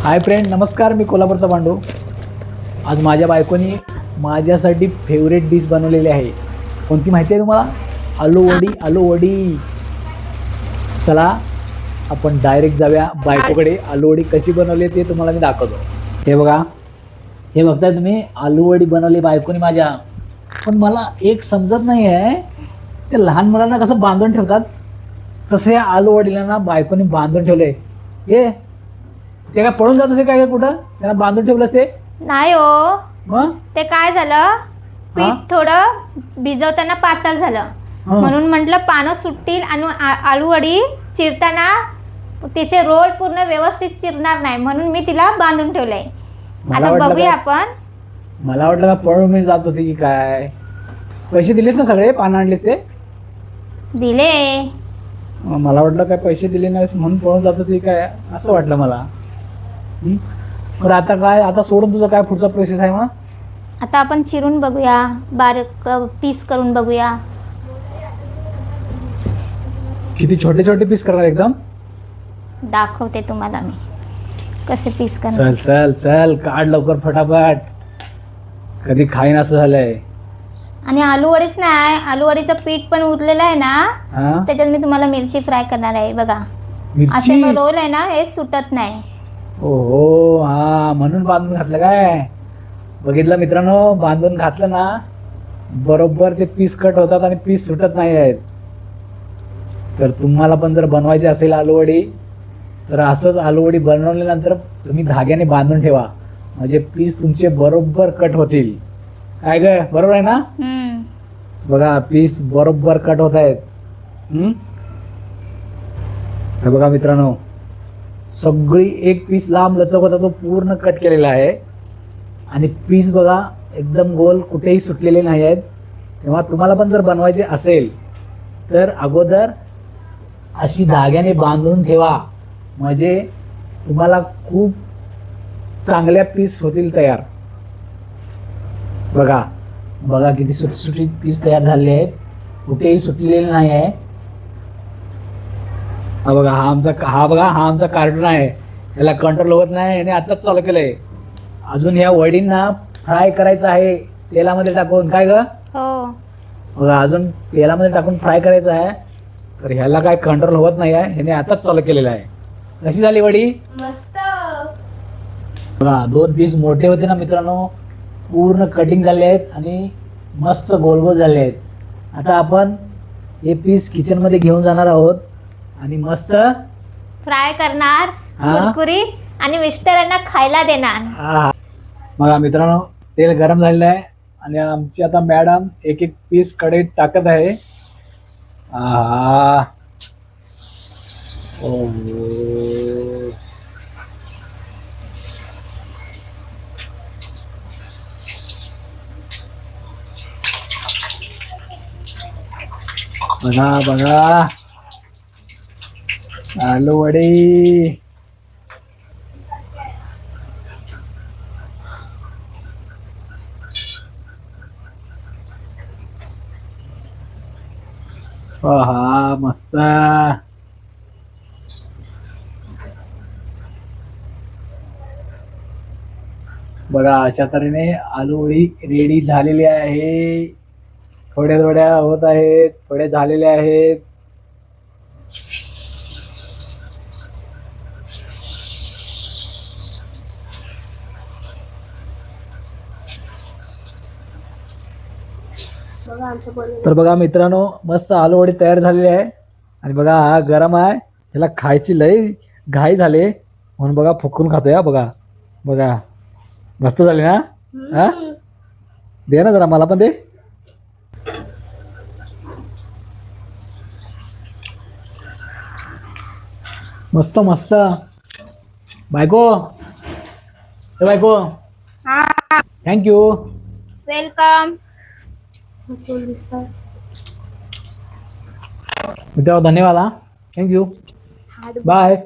Hi friend, नमस्कार. मी कोल्हापूरचा पांडू. आज माझ्या बायकोनी माझ्यासाठी फेवरेट डिश बनवलेली आहे. कोणती माहिती आहे तुम्हाला? आलू वडी. आलू वडी. चला आपण डायरेक्ट जाऊया बायकोकडे. आलू वडी कशी बनवली ते तुम्हाला मी दाखवतो. हे बघा, हे बघताय तुम्ही, आलू वडी बनवली बायकोनी माझ्या. पण मला एक समजत नाही आहे, ते लहान मुलांना कसं बांधून ठेवतात तसे या आलू वडीला ना बायकोनी बांधून ठेवले. हे ते काय पळून जात असेल काय कुठं? त्यांना बांधून ठेवलंस ते नाही हो. मग ते काय झालं, पीठ थोडं भिजवताना पातळ झालं, म्हणून म्हटलं पानं सुटतील आणि आलूवडी चिरताना तिचे रोल पूर्ण व्यवस्थित चिरणार नाही, म्हणून मी तिला बांधून ठेवलंय. आता बघूया आपण. मला वाटलं का पळून मी जात होती की काय. पैसे दिलेस ना सगळे? पानं आणलेस ते? दिले. मला वाटलं काय पैसे दिले नाहीस म्हणून पळून जात होती काय, असं वाटलं मला. तर आता काय, आता सोडून तुझा काय पुढचा प्रोसेस आहे? मग आता आपण चिरून बघूया, बारीक पीस करून बघूया. किती छोटे छोटे पीस करणार एकदम? दाखवते तुम्हाला मी कसे पीस करणार. चल चल चल, काढ लवकर फटाफट. कधी खाईन असं झालंय. आणि आलूवडीच नाही, आलूवडीचं पीठ पण उरलेलं आहे ना, त्याच्यात मी तुम्हाला मिरची फ्राय करणार आहे. बघा, असे मग रोल आहे ना, हे सुटत नाही. ओहो, हा, म्हणून बांधून घातलं काय? बघितलं मित्रांनो, बांधून घातलं ना बरोबर ते पीस कट होतात आणि पीस सुटत नाही आहेत. तर तुम्हाला पण जर बनवायची असेल आलूवडी, तर असंच आलूवडी बनवल्यानंतर तुम्ही धाग्याने बांधून ठेवा, म्हणजे पीस तुमचे बरोबर कट होतील. काय ग, बरोबर आहे ना? बघा, पीस बरोबर कट होत आहेत. हे बघा मित्रांनो, सगळी एक पीस लांब लचक होता तो पूर्ण कट केलेला आहे. आणि पीस बघा एकदम गोल, कुठेही सुटलेले नाही आहेत. तेव्हा तुम्हाला पण जर बनवायचे असेल तर अगोदर अशी धाग्याने बांधून ठेवा, म्हणजे तुम्हाला खूप चांगल्या पीस होतील तयार. बघा बघा, किती सुटसुटीत पीस तयार झाले आहेत, कुठेही सुटलेले नाही आहे. हा बघा, हा आमचा कार्टून आहे, त्याला कंट्रोल होत नाही, याने आताच चालू केलंय. अजून ह्या वडींना फ्राय करायचं आहे तेलामध्ये टाकून. काय ग? हो. बघा, अजून तेलामध्ये टाकून फ्राय करायचं आहे, तर ह्याला काय कंट्रोल होत नाही आहे, ह्याने आताच चालू केलेलं आहे. कशी झाली वडी? मस्त. बघा, दोन पीस मोठे होते ना मित्रांनो, पूर्ण कटिंग झाले आहेत आणि मस्त गोल गोल झाले आहेत. आता आपण हे पीस किचन मध्ये घेऊन जाणार आहोत आणि मस्त फ्राय करणार, कुरकुरीत, आणि मिस्टरांना खायला देणार. बघा मित्रांनो, तेल गरम झालेलं आहे आणि आमची आता मॅडम एक एक पीस कढईत टाकत आहे. बघा बघा, आलू वडी. स्वाहा, मस्त. बघा, अशा तऱ्हेने आलू वडी रेडी झालेली आहे. थोड्या थोड्या होत आहेत, थोड्या झालेल्या आहेत. तर बघा मित्रांनो, मस्त आलू वडी तयार झालेली आहे. आणि बघा, हा गरम आहे, त्याला खायची लई घाई झाली, म्हणून बघा फुकून खातोय. बघा बघा, मस्त झाली ना? हा, दे ना जरा, मला पण दे. मस्त मस्त. बायको, बायको, थँक्यू. वेलकम. मित्रांनो, धन्यवाद. थँक्यू. बाय.